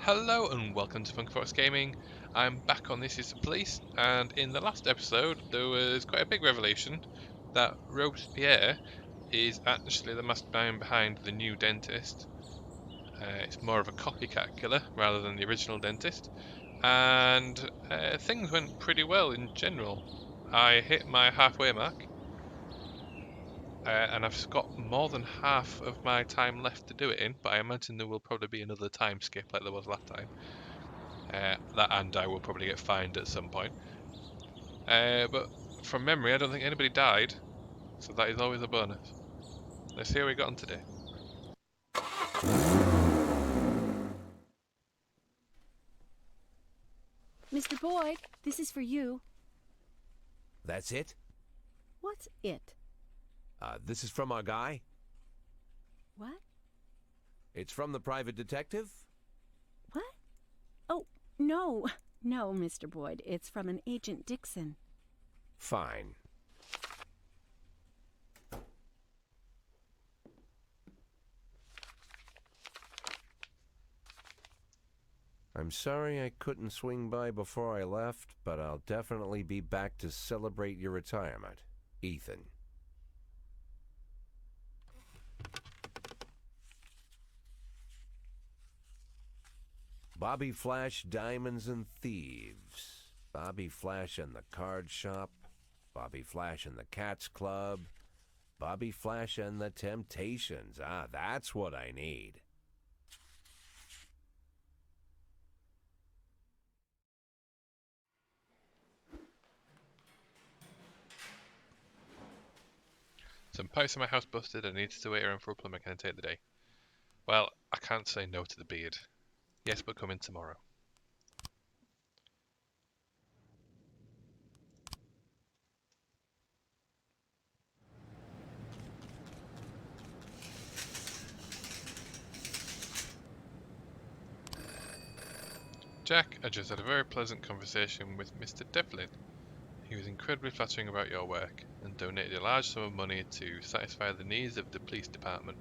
Hello and welcome to Funky Fox Gaming. I'm back on This Is the Police, and in the last episode there was quite a big revelation that Robespierre is actually the mastermind behind the new dentist. It's more of a copycat killer rather than the original dentist, and things went pretty well in general. I hit my halfway mark, and I've got more than half of my time left to do it in, but I imagine there will probably be another time skip like there was last time. That and I will probably get fined at some point. But from memory, I don't think anybody died, so that is always a bonus. Let's see how we got on today. Mr. Boyd, this is for you. That's it? What's it? This is from our guy? What? It's from the private detective? What? Oh, no. No, Mr. Boyd. It's from an Agent Dixon. Fine. I'm sorry I couldn't swing by before I left, but I'll definitely be back to celebrate your retirement. Ethan. Bobby Flash, Diamonds and Thieves. Bobby Flash and the Card Shop. Bobby Flash and the Cats Club. Bobby Flash and the Temptations. That's what I need. Some pipes in my house busted and needs to wait around for a plumber. Can I take the day? Well, I can't say no to the beard. Yes, but come in tomorrow. Jack, I just had a very pleasant conversation with Mr. Devlin. He was incredibly flattering about your work and donated a large sum of money to satisfy the needs of the police department.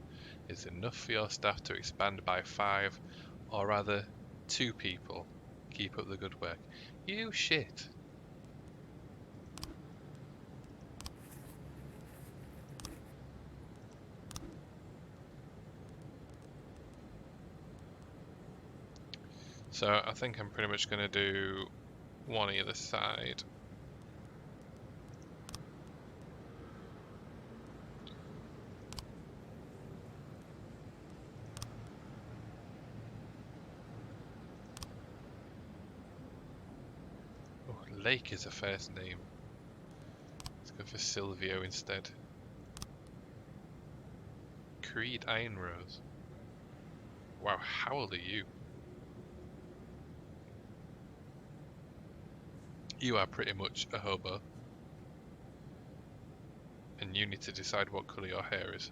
Is enough for your staff to expand by 5, or rather 2 people. Keep up the good work. You shit. So I think I'm pretty much going to do one either side. Oh, Lake is a first name. Let's go for Silvio instead. Creed Ironrose. Wow, how old are you? You are pretty much a hobo. And you need to decide what colour your hair is.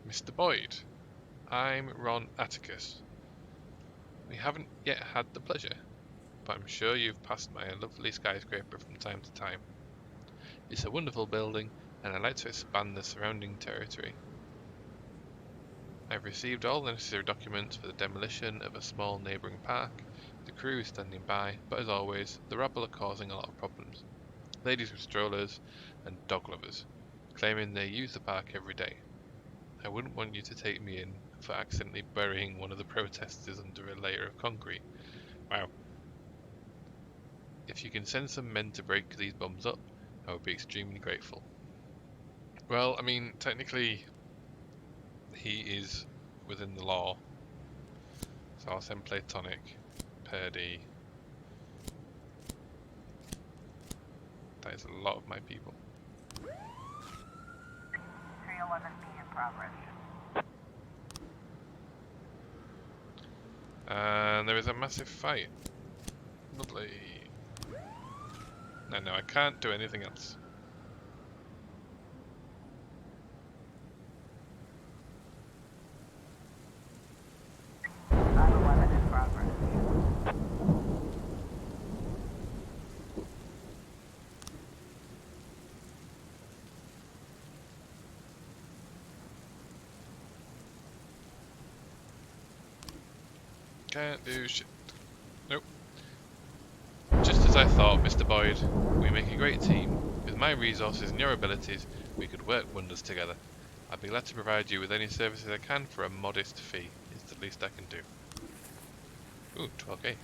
Mr. Boyd, I'm Ron Atticus. We haven't yet had the pleasure, but I'm sure you've passed my lovely skyscraper from time to time. It's a wonderful building, and I'd like to expand the surrounding territory. I've received all the necessary documents for the demolition of a small neighbouring park. The crew is standing by, but as always, the rabble are causing a lot of problems. Ladies with strollers and dog lovers, claiming they use the park every day. I wouldn't want you to take me in for accidentally burying one of the protesters under a layer of concrete. Wow. If you can send some men to break these bombs up, I would be extremely grateful. Well, I mean, technically, he is within the law. So I'll send Platonic, Purdy. That is a lot of my people. 311B in progress. And there is a massive fight. Lovely. No, I can't do anything else. In progress. Can't do shit. Nope. Just as I thought, Mr. Boyd. We make a great team. With my resources and your abilities, we could work wonders together. I'd be glad to provide you with any services I can for a modest fee. It's the least I can do. Ooh, 12k.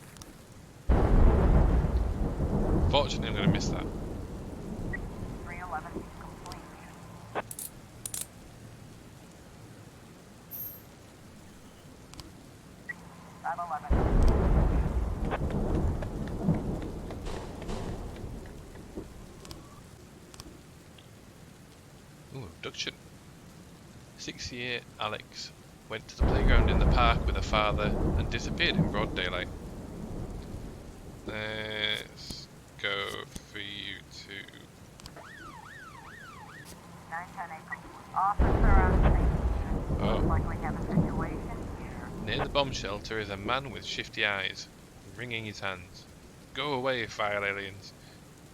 Fortunately, I'm going to miss that. 311 complete. Ooh, abduction. 6-year Alex went to the playground in the park with her father and disappeared in broad daylight. Let's go for you to... 910 Officer on scene. Oh. Looks like we have a situation here. Near the bomb shelter is a man with shifty eyes, wringing his hands. Go away, vile aliens.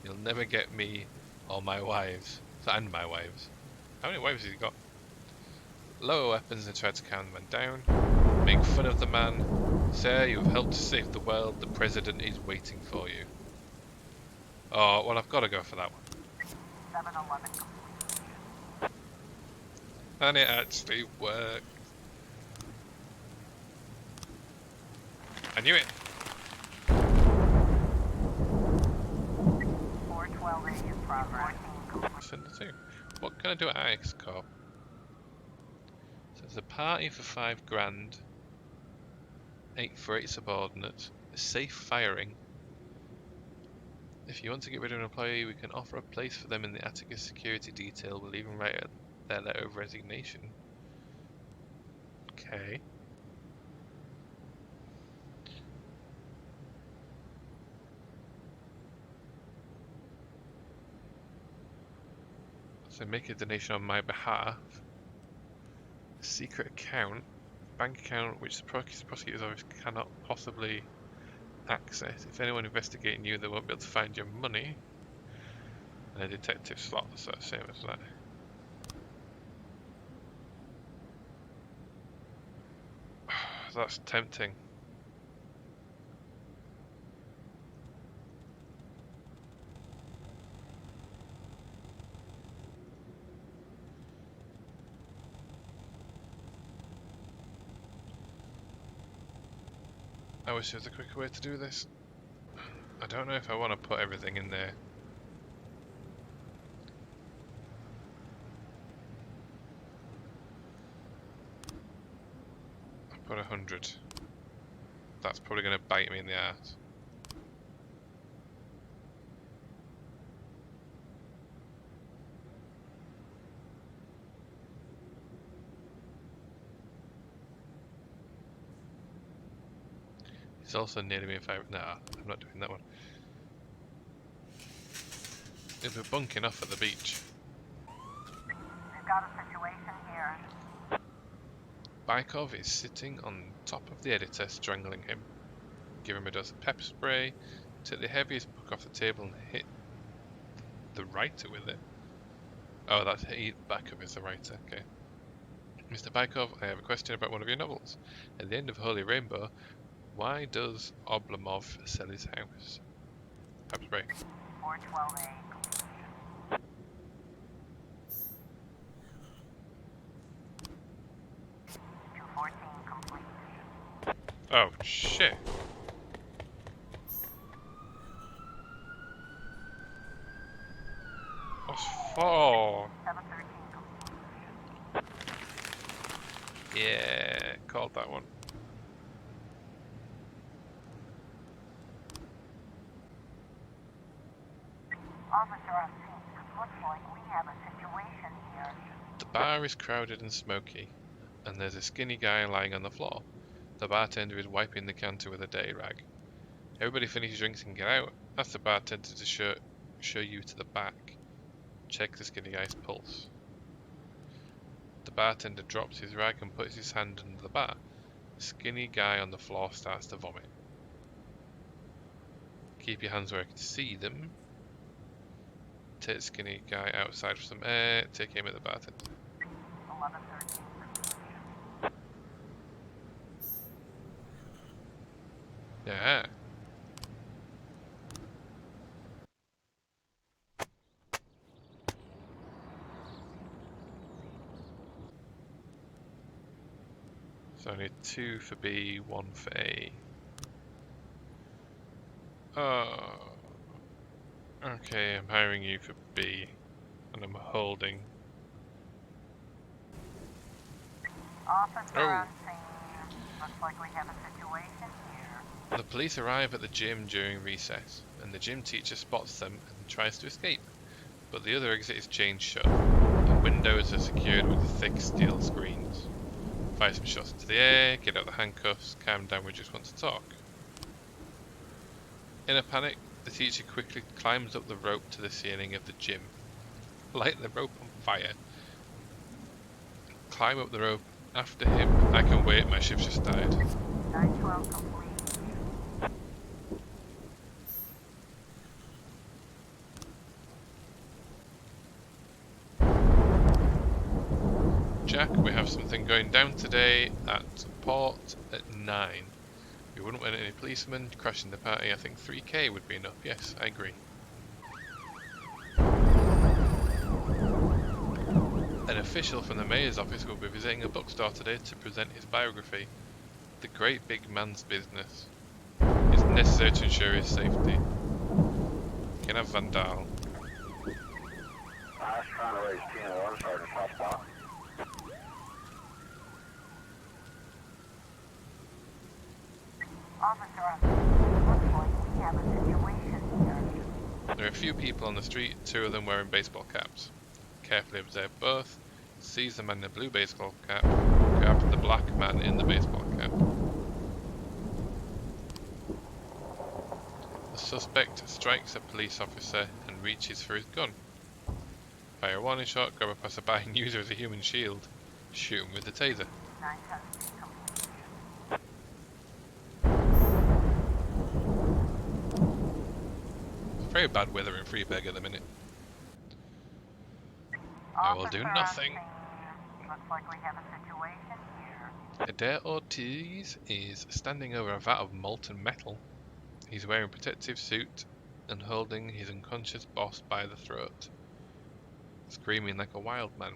You'll never get me or my wives. And my wives. How many wives has he got? Lower weapons and try to calm the man down. Make fun of the man. Sir, you have helped to save the world. The president is waiting for you. Oh, well, I've got to go for that one. 711 complete. And it actually worked. I knew it. 412A in progress. 14 complete. Send it to. What can I do at Ix Corp? So there's a party for 5 grand. 8 for 8 subordinates. Safe firing. If you want to get rid of an employee, we can offer a place for them in the Atticus security detail. We'll even write their letter of resignation. Okay. So make a donation on my behalf. A secret account. Bank account which the prosecutor's office cannot possibly access. If anyone investigating you, they won't be able to find your money. And a detective slot, so same as that. That's tempting. I wish there was a quicker way to do this. I don't know if I want to put everything in there. I put 100. That's probably going to bite me in the ass. It's also nearly me if I... Nah, I'm not doing that one. If we're bunking off at the beach. We've got a situation here. Bykov is sitting on top of the editor, strangling him. Give him a dose of pepper spray, take the heaviest book off the table and hit the writer with it. Oh, that's Bykov is the writer, okay. Mr. Bykov, I have a question about one of your novels. At the end of Holy Rainbow, why does Oblomov sell his house? Pepper spray. 412A. 214 complete. Oh, shit. What's for? 713 complete. Yeah, called that one. Officer on scene. Looks like we have a situation here. The bar is crowded and smoky, and there's a skinny guy lying on the floor. The bartender is wiping the counter with a day rag. Everybody finishes drinks and get out. Ask the bartender to show you to the back. Check the skinny guy's pulse. The bartender drops his rag and puts his hand under the bar. The skinny guy on the floor starts to vomit. Keep your hands where I can see them. Take the skinny guy outside for some air. Take him at the bartender. 1113. Yeah. So I need 2 for B, 1 for A. Oh. Okay, I'm hiring you for B. And I'm holding. Officer Oh. on scene. Looks like we have a situation here. The police arrive at the gym during recess, and the gym teacher spots them and tries to escape. But the other exit is chained shut. The windows are secured with thick steel screens. Fire some shots into the air, get out the handcuffs, calm down, we just want to talk. In a panic, the teacher quickly climbs up the rope to the ceiling of the gym. Light the rope on fire. Climb up the rope after him. I can wait, my shift just started. 912 complete. Jack, we have something going down today at port at 9. We wouldn't want any policemen crashing the party. I think 3k would be enough. Yes, I agree. An official from the mayor's office will be visiting a bookstore today to present his biography, The Great Big Man's Business. It's necessary to ensure his safety. Can have Vandal. I was trying to raise 10 water, Sergeant Top Spot. Officer on scene. Looks like we have a situation here. There are a few people on the street, 2 of them wearing baseball caps. Carefully observe both, sees the man in the blue baseball cap, grab the black man in the baseball cap. The suspect strikes a police officer and reaches for his gun. Fire a warning shot, grab a passerby and use her as a human shield. Shoot him with the taser. 910 complete. It's very bad weather in Freeburg at the minute. I will do Officer on nothing. scene. Looks like we have a situation here. Adair Ortiz is standing over a vat of molten metal. He's wearing a protective suit and holding his unconscious boss by the throat, screaming like a wild man.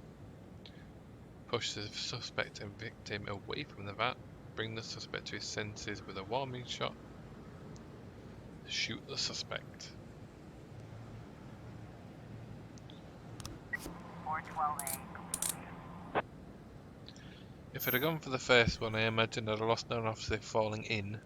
Push the suspect and victim away from the vat. Bring the suspect to his senses with a warning shot. Shoot the suspect. 412A complete. If I'd have gone for the first one, I imagine I'd have lost an officer falling in.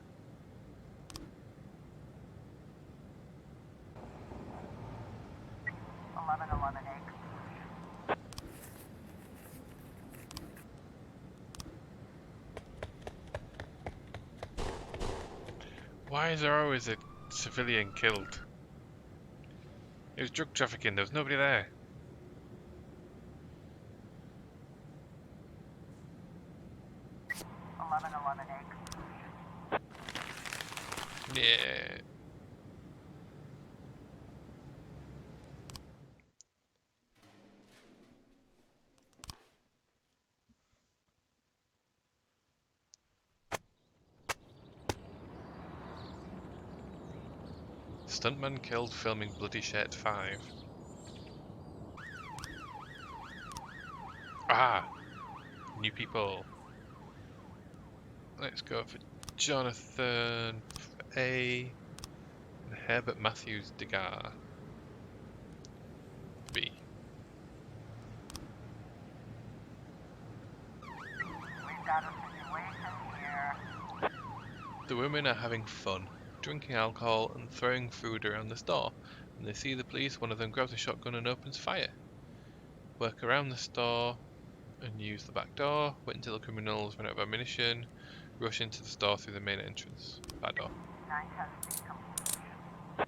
Why is there always a civilian killed? It was drug trafficking, there was nobody there. Yeah. Stuntman killed filming Bloody Shirt 5. Ah! New people. Let's go for Jonathan A. and Herbert Matthews Degar. B. We've got a situation here. The women are having fun, drinking alcohol and throwing food around the store. When they see the police, one of them grabs a shotgun and opens fire. Work around the store and use the back door. Wait until the criminals run out of ammunition. Rush into the store through the main entrance. Back door. 910 complete.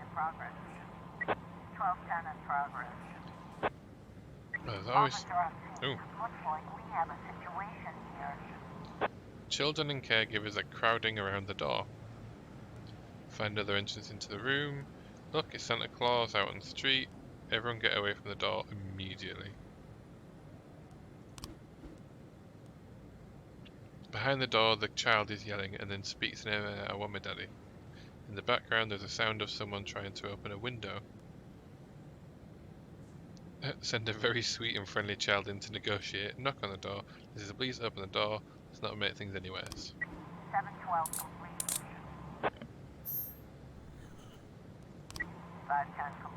in progress. 1210 in progress. There's always Officer on scene. Looks like we have a situation here. children and caregivers are crowding around the door. Find other entrance into the room. Look, it's Santa Claus out on the street. Everyone get away from the door immediately. Behind the door, the child is yelling and then speaks in I want my daddy. In the background, there's a sound of someone trying to open a window. Send a very sweet and friendly child in to negotiate. Knock on the door. This is a please open the door. Let's not make things any worse. 712 complete. 510 complete.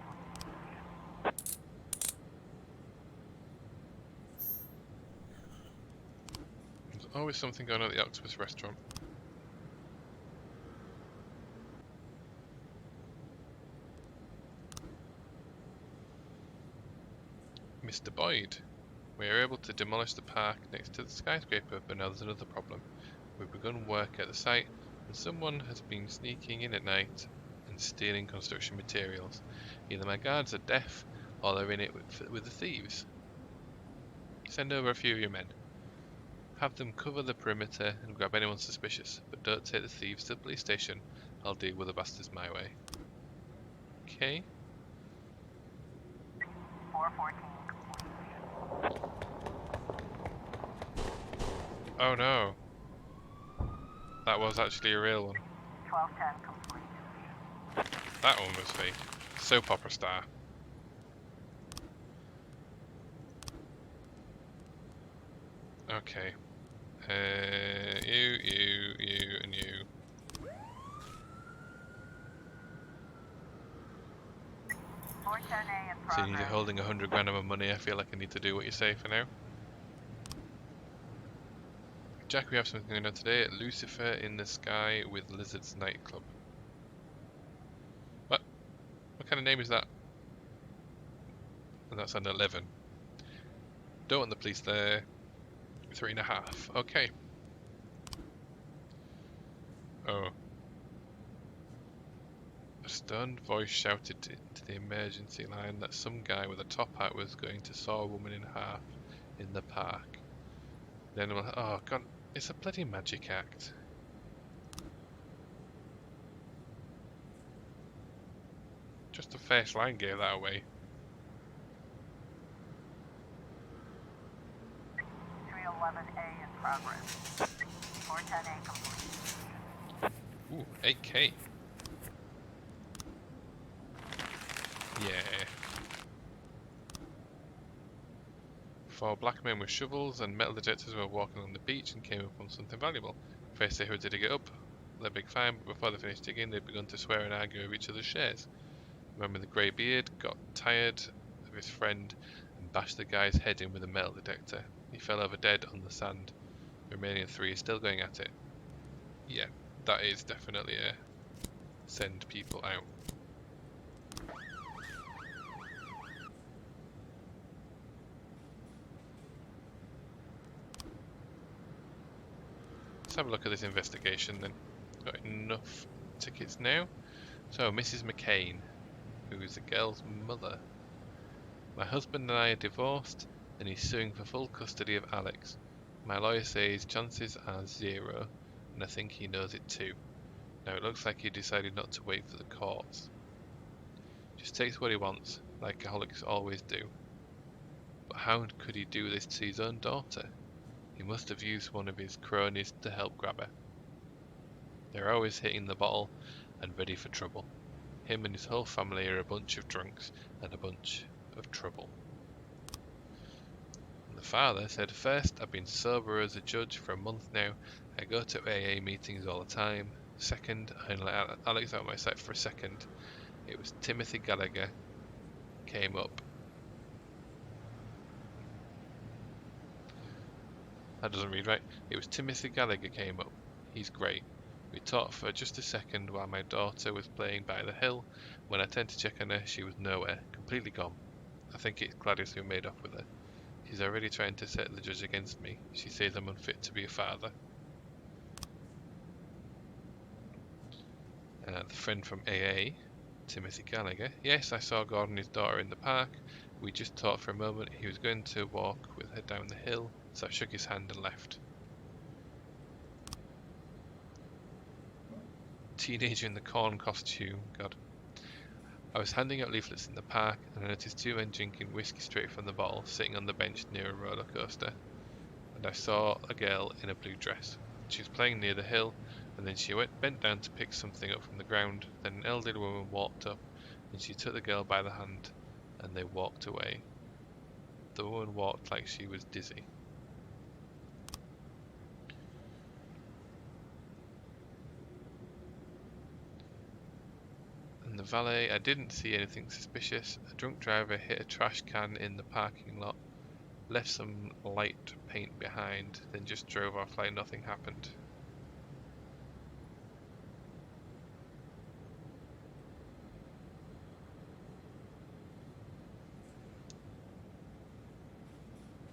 There's always something going on at the Octopus restaurant. Mr. Boyd. We are able to demolish the park next to the skyscraper, but now there's another problem. We've begun work at the site, and someone has been sneaking in at night and stealing construction materials. Either my guards are deaf, or they're in it with the thieves. Send over a few of your men. Have them cover the perimeter and grab anyone suspicious, but don't take the thieves to the police station. I'll deal with the bastards my way. Okay. 414 complete. Oh no. That was actually a real one. 1210 complete. That one was fake. Soap opera star. Okay. You, and you. 410A in Seeing you're progress. holding 100 grand of my money, I feel like I need to do what you say for now. Jack, we have something going on today at Lucifer in the Sky with Lizard's nightclub. What? What kind of name is that? And that's an 11. Don't want the police there. 3.5. Okay. Oh. A stunned voice shouted into the emergency line that some guy with a top hat was going to saw a woman in half in the park. Then, oh god, it's a bloody magic act. Just the first line gave that away. 311A in progress. 410A complete. Ooh, 8k. Yeah. 4 black men with shovels and metal detectors were walking on the beach and came upon something valuable. First they hurried to dig it up, their big find, but before they finished digging they'd begun to swear and argue over each other's shares. The man with the grey beard got tired of his friend and bashed the guy's head in with a metal detector. He fell over dead on the sand. The remaining 3 are still going at it. Yeah, that is definitely a send people out. Let's have a look at this investigation then. Got enough tickets now. So, Mrs. McCain, who is the girl's mother. My husband and I are divorced, and he's suing for full custody of Alex. My lawyer says chances are 0, and I think he knows it too. Now it looks like he decided not to wait for the courts. Just takes what he wants, like alcoholics always do. But how could he do this to his own daughter? He must have used one of his cronies to help grab her. They're always hitting the bottle and ready for trouble. Him and his whole family are a bunch of drunks and a bunch of trouble. And the father said, first, I've been sober as a judge for a month now. I go to AA meetings all the time. Second, I only let Alex out of my sight for a second. It was Timothy Gallagher came up. That doesn't read right. It was Timothy Gallagher came up. He's great. We talked for just a second while my daughter was playing by the hill. When I turned to check on her, she was nowhere, completely gone. I think it's Gladys who made off with her. She's already trying to set the judge against me. She says I'm unfit to be a father. The friend from AA, Timothy Gallagher. Yes, I saw Gordon and his daughter in the park. We just talked for a moment. He was going to walk with her down the hill, so I shook his hand and left. Teenager in the corn costume, God. I was handing out leaflets in the park and I noticed 2 men drinking whiskey straight from the bottle sitting on the bench near a roller coaster. And I saw a girl in a blue dress. She was playing near the hill, and then she bent down to pick something up from the ground. Then an elderly woman walked up, and she took the girl by the hand, and they walked away. The woman walked like she was dizzy. And the valet, I didn't see anything suspicious. A drunk driver hit a trash can in the parking lot, left some light paint behind, then just drove off like nothing happened.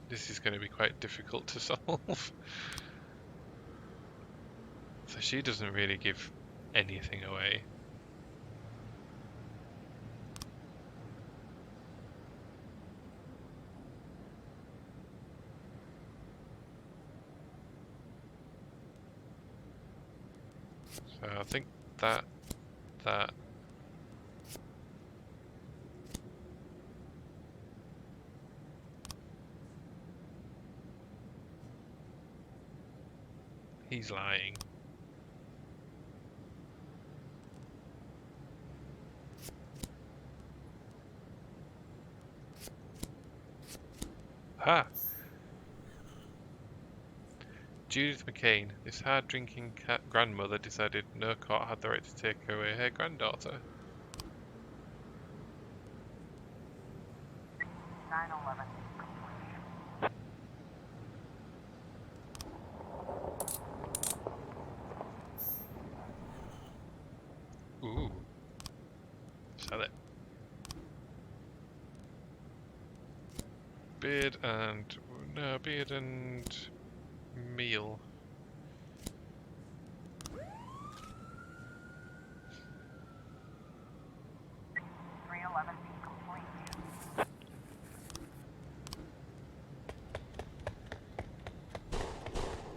This is going to be quite difficult to solve. So she doesn't really give anything away. So I think that he's lying. Ha! Judith McCain, this hard-drinking grandmother decided no court had the right to take away her granddaughter. 911 complete. Ooh. Sell it. Beard and meal. complete.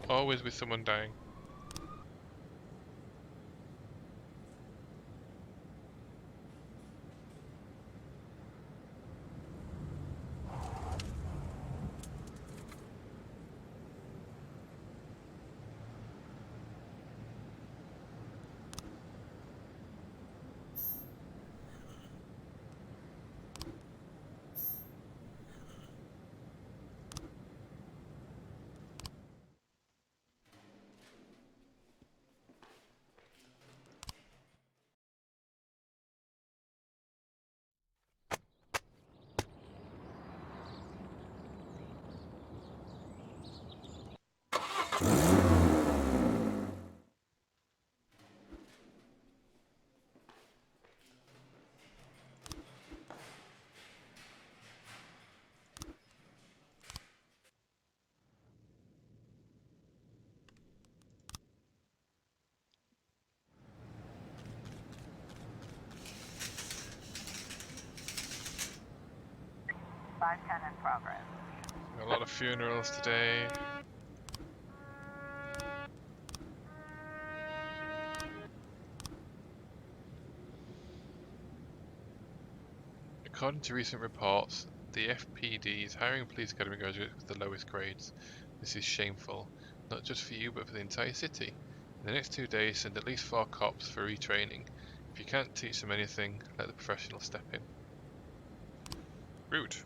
Always with someone dying. .510 in progress. A lot of funerals today. According to recent reports, the FPD is hiring police academy graduates with the lowest grades. This is shameful, not just for you but for the entire city. In the next 2 days, send at least 4 cops for retraining. If you can't teach them anything, let the professionals step in. Rude.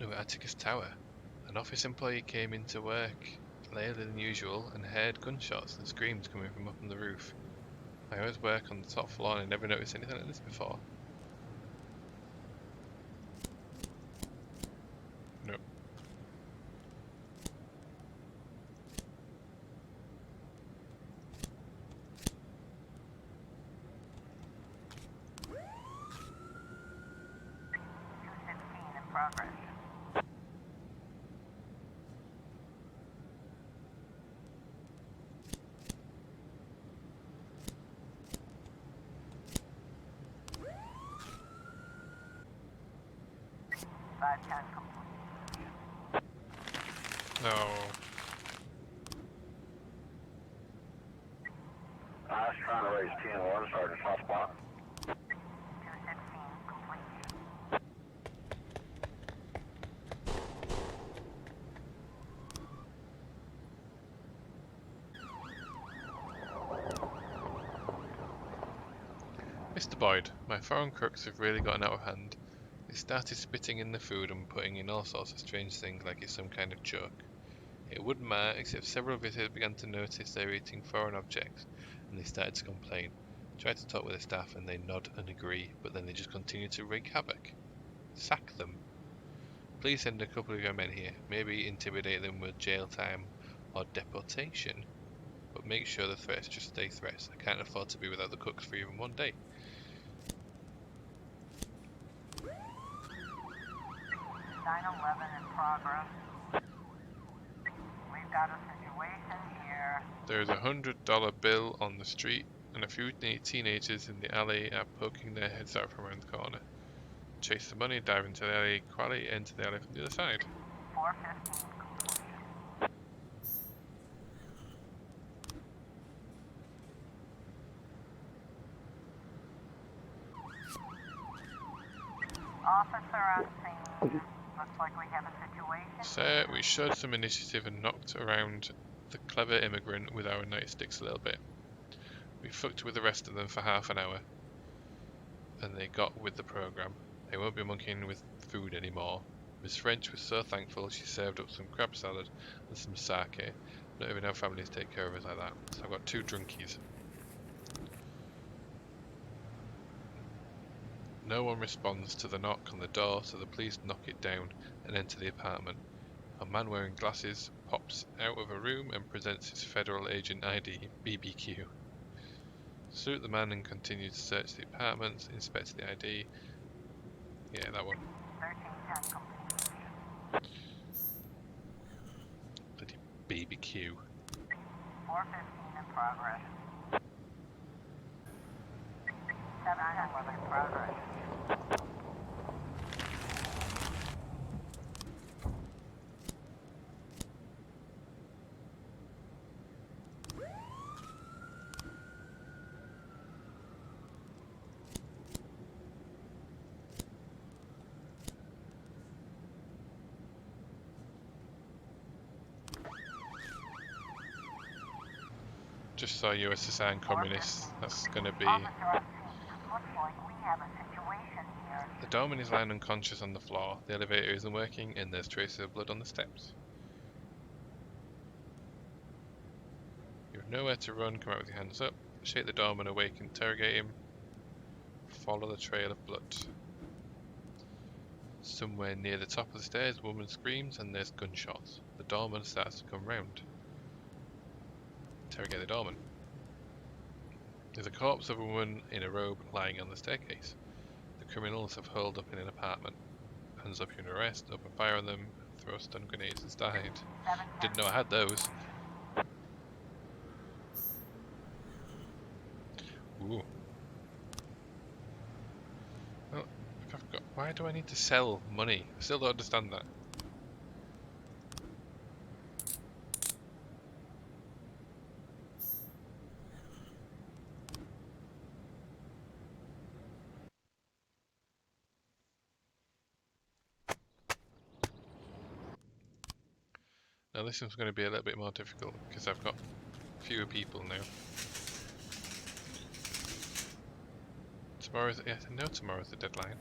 No, Atticus Tower. An office employee came into work later than usual and heard gunshots and screams coming from up on the roof. I always work on the top floor and I never noticed anything like this before. Nope. In progress. 7510 complete. No. I was trying to raise 10-1, Sergeant, top spot. 216 complete. Mr. Boyd, my foreign crooks have really gotten out of hand. They started spitting in the food and putting in all sorts of strange things like it's some kind of joke. It wouldn't matter, except several visitors began to notice they were eating foreign objects, and they started to complain. Tried to talk with the staff and they nod and agree, but then they just continue to wreak havoc. Sack them. Please send a couple of your men here, maybe intimidate them with jail time or deportation. But make sure the threats just stay threats. I can't afford to be without the cooks for even one day. 911 in progress. We've got a situation here. There is $100 bill on the street, and a few teenagers in the alley are poking their heads out from around the corner. Chase the money, dive into the alley, quietly enter the alley from the other side. 415 complete. Officer on scene. Looks like we have a situation. Sir, we showed some initiative and knocked around the clever immigrant with our nightsticks a little bit. We fucked with the rest of them for half an hour, and they got with the program. They won't be monkeying with food anymore. Miss French was so thankful she served up some crab salad and some sake. Not even our families take care of us like that. So I've got 2 drunkies. No one responds to the knock on the door, so the police knock it down and enter the apartment. A man wearing glasses pops out of a room and presents his federal agent ID, BBQ. Salute the man and continue to search the apartments, inspect the ID. Yeah, that one. 1310 complete. Bloody BBQ. 415 in progress. 711 in progress. Just saw USSR and communists. That's gonna be... Officer on scene. Looks like we have a situation here. The doorman is lying unconscious on the floor. The elevator isn't working and there's traces of blood on the steps. You have nowhere to run, come out with your hands up. Shake the doorman awake, interrogate him. Follow the trail of blood. Somewhere near the top of the stairs, a woman screams and there's gunshots. The doorman starts to come round. Interrogate the doorman. There's a corpse of a woman in a robe lying on the staircase. The criminals have holed up in an apartment. Hands up, you're under arrest, open fire on them, throw stun grenades inside. Didn't know I had those. Ooh. Well, I've got, why do I need to sell money? I still don't understand that. Now this one's going to be a little bit more difficult because I've got fewer people now. Tomorrow's, yes, I know tomorrow's the deadline.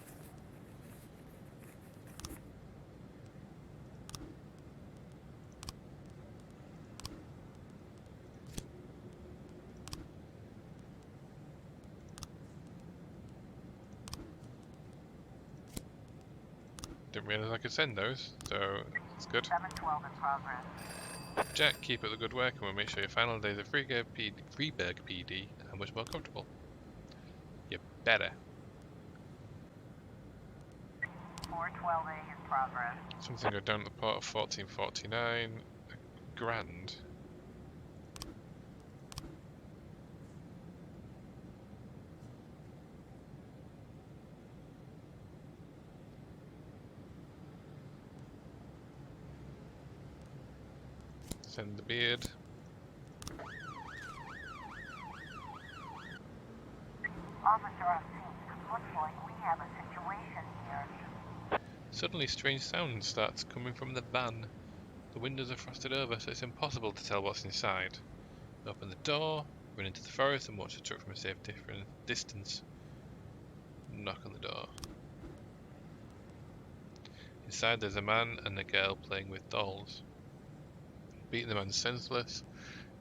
Didn't realise I could send those, so that's good. 712 in progress. Jack, keep up the good work and we'll make sure your final days of Freeburg PD are much more comfortable. You better. 412A in progress. Something go down at the port of 1449. Grand. Send the beard. Officer on scene. Looks like we have a situation here. Suddenly strange sound starts coming from the van. The windows are frosted over, so it's impossible to tell what's inside. Open the door, run into the forest and watch the truck from a safe distance. Knock on the door. Inside there's a man and a girl playing with dolls. Beat the man senseless,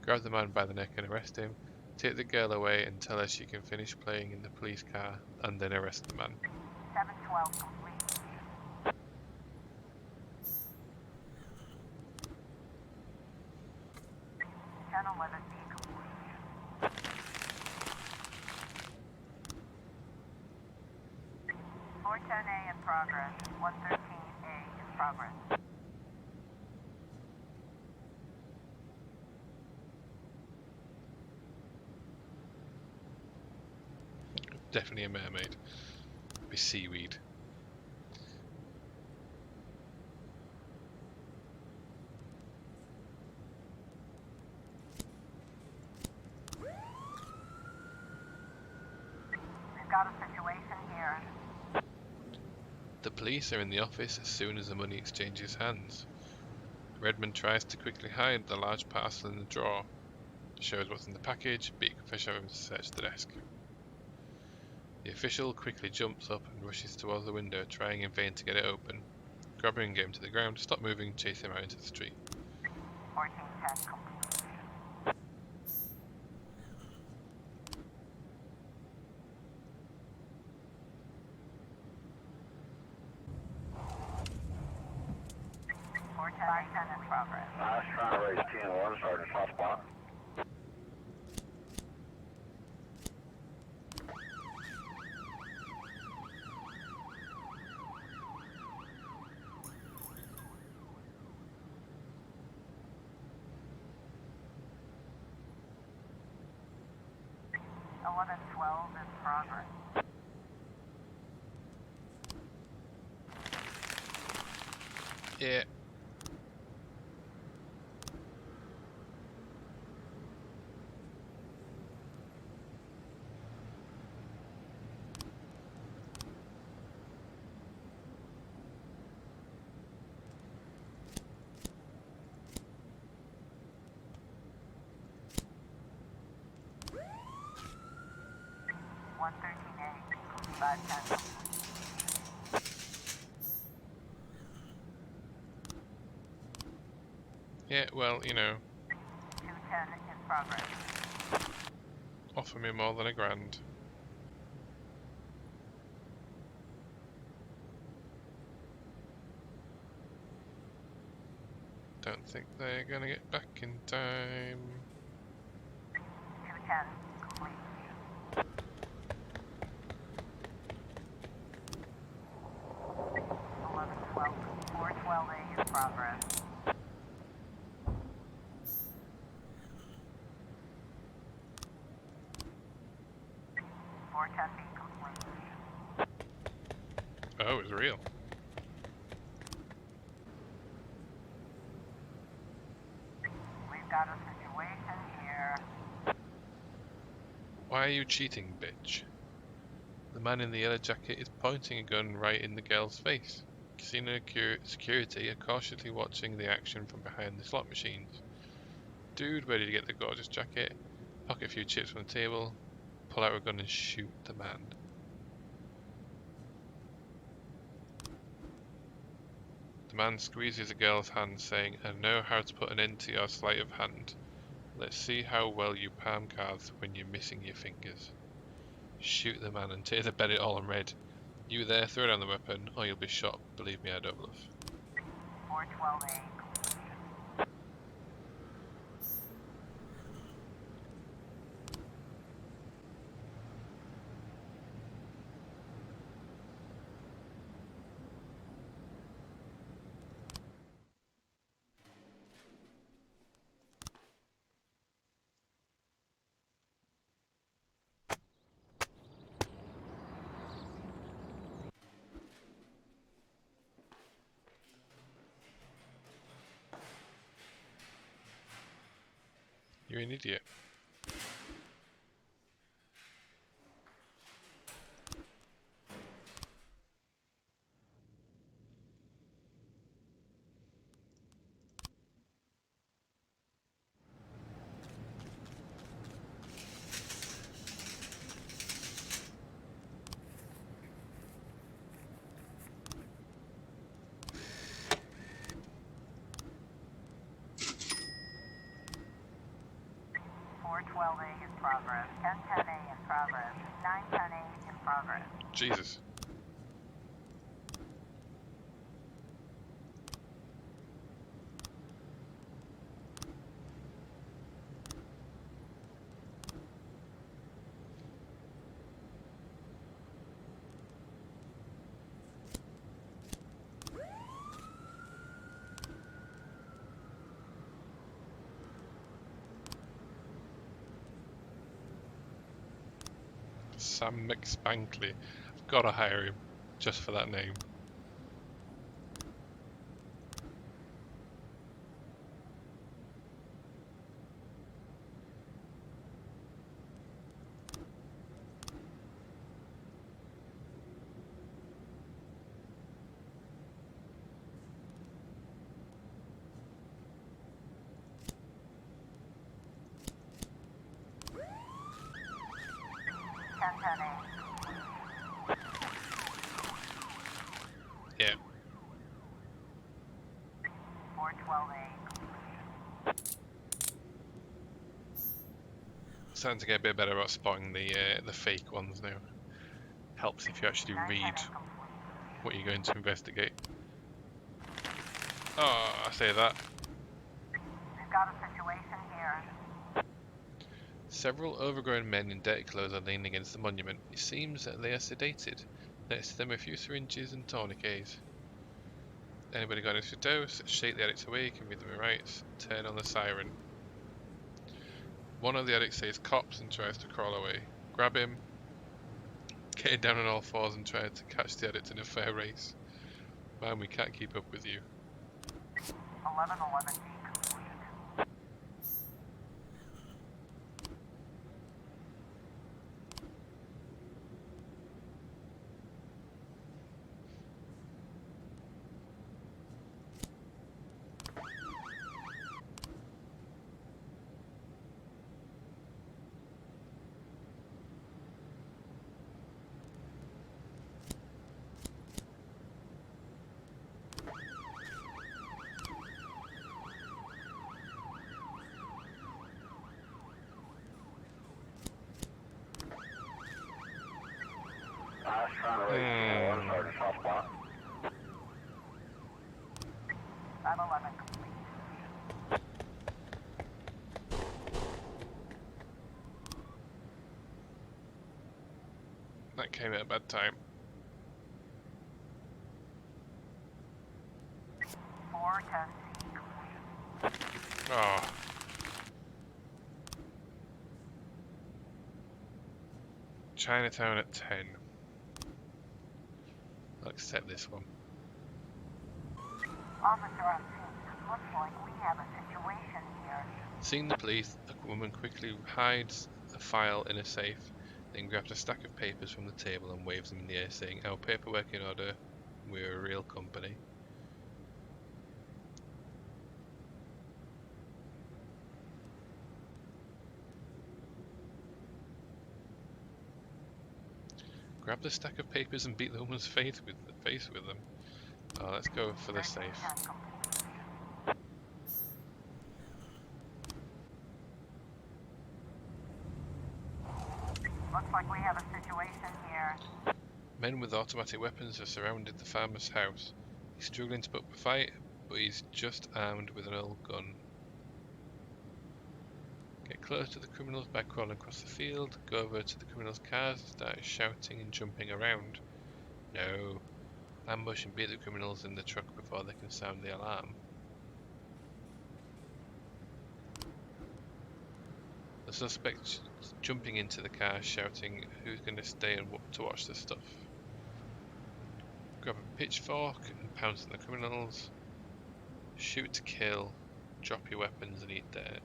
grab the man by the neck and arrest him, take the girl away and tell her she can finish playing in the police car, and then arrest the man. 712 complete. 1011B complete. 410A in progress. 113A in progress. Definitely a mermaid. Be seaweed. We've got a situation here. The police are in the office as soon as the money exchanges hands. Redmond tries to quickly hide the large parcel in the drawer. Shows what's in the package, but you can fish out him to search the desk. The official quickly jumps up and rushes towards the window, trying in vain to get it open. Grab him and get him to the ground, stop moving, chase him out into the street. 1410 complete. In progress. I was trying to raise 10-1, Sergeant Soft Spot. In progress. Yeah. Yeah, well, you know. 210 in progress. Offer me more than $1,000. Don't think they're gonna get back in time. 210 complete. 1112. 412A in progress. Complete. Oh, it's real. We've got a situation here. Why are you cheating, bitch? The man in the yellow jacket is pointing a gun right in the girl's face. Casino security are cautiously watching the action from behind the slot machines. Dude, where did you get the gorgeous jacket? Pocket a few chips from the table, pull out a gun and shoot the man. The man squeezes the girl's hand, saying, I know how to put an end to your sleight of hand. Let's see how well you palm cards when you're missing your fingers. Shoot the man and tear the Bennett all in red. You there, throw down the weapon, or you'll be shot. Believe me, I don't bluff. 412A. You're an idiot. Four 12A in progress. 1010A in progress. 910A in progress. Jesus. Sam McSpankley. I've got to hire him just for that name. Yeah. 412A. Starting to get a bit better about spotting the fake ones now. Helps if you actually read what you're going to investigate. Oh, I say that. We've got a situation here. Several overgrown men in dirty clothes are leaning against the monument. It seems that they are sedated. Next to them are a few syringes and tourniquets. Anybody got an extra dose? Shake the addicts awake and read them rights. Turn on the siren. One of the addicts says cops and tries to crawl away. Grab him. Get down on all fours and try to catch the addict in a fair race. Man, we can't keep up with you. 1111D complete. Trying to raise 10-1, Sergeant Hot Spot. 511 complete. That came at a bad time. 410C complete. Oh. Chinatown at 10. I'll accept this one. Officer on scene. Looks like we have a situation here. Seeing the police, a woman quickly hides a file in a safe, then grabs a stack of papers from the table and waves them in the air, saying, "Our paperwork in order, we're a real company." Grab the stack of papers and beat the woman's face with them. Oh, let's go for the safe. 10 complete. Looks like we have a situation here. Men with automatic weapons have surrounded the farmer's house. He's struggling to put up a fight, but he's just armed with an old gun. Get close to the criminals by crawling across the field. Go over to the criminals' cars and start shouting and jumping around. No. Ambush and beat the criminals in the truck before they can sound the alarm. The suspect jumping into the car shouting who's going to stay and to watch the stuff. Grab a pitchfork and pounce on the criminals. Shoot to kill. Drop your weapons and eat dirt.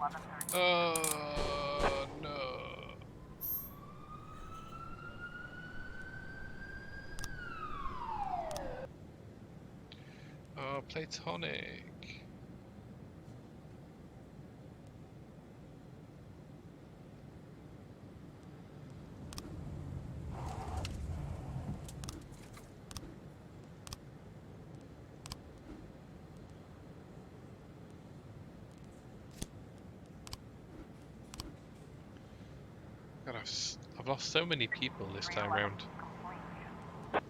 11:13. Oh no. Oh, platonic. God, I've lost so many people this time round. Complete.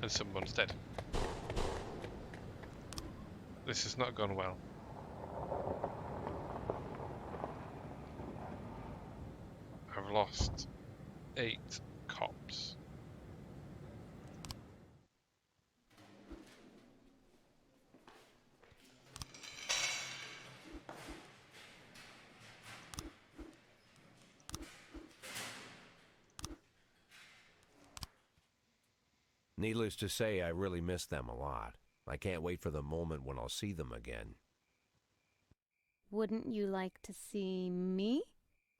And someone's dead. This has not gone well. I've lost 8 cops. Needless to say, I really miss them a lot. I can't wait for the moment when I'll see them again. Wouldn't you like to see me?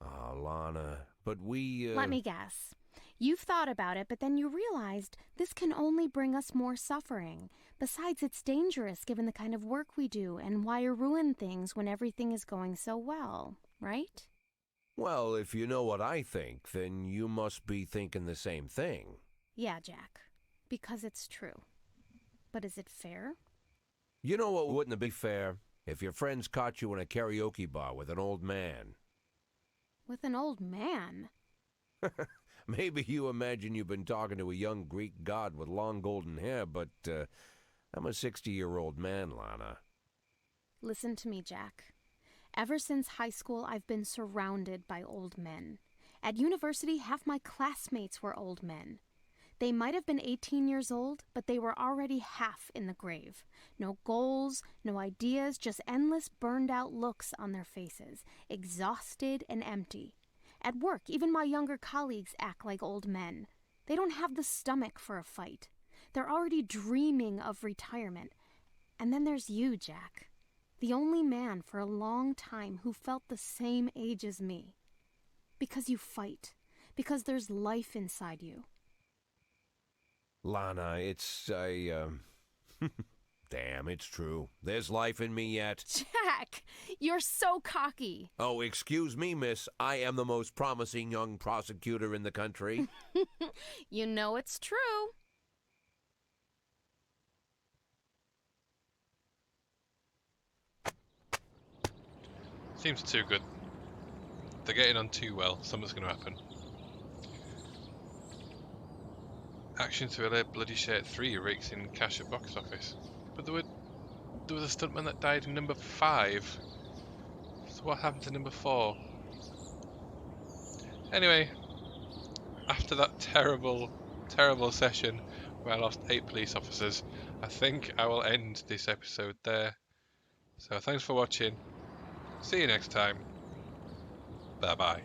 Oh, Lana, but we, Let me guess. You've thought about it, but then you realized this can only bring us more suffering. Besides, it's dangerous given the kind of work we do, and why ruin things when everything is going so well, right? Well, if you know what I think, then you must be thinking the same thing. Yeah, Jack. Because it's true. But is it fair? You know what wouldn't be fair? If your friends caught you in a karaoke bar with an old man. With an old man? Maybe you imagine you've been talking to a young Greek god with long golden hair, but I'm a 60-year-old man, Lana. Listen to me, Jack. Ever since high school, I've been surrounded by old men. At university, half my classmates were old men. They might have been 18 years old, but they were already half in the grave. No goals, no ideas, just endless burned-out looks on their faces, exhausted and empty. At work, even my younger colleagues act like old men. They don't have the stomach for a fight. They're already dreaming of retirement. And then there's you, Jack. The only man for a long time who felt the same age as me. Because you fight. Because there's life inside you. Lana, damn, it's true. There's life in me yet. Jack, you're so cocky. Oh, excuse me, miss. I am the most promising young prosecutor in the country. You know it's true. Seems too good. They're getting on too well. Something's going to happen. Action thriller Bloody Shirt 3 rakes in cash at box office. But there was a stuntman that died in number 5. So what happened to number 4? Anyway, after that terrible session where I lost 8 police officers, I think I will end this episode there. So thanks for watching. See you next time. Bye bye.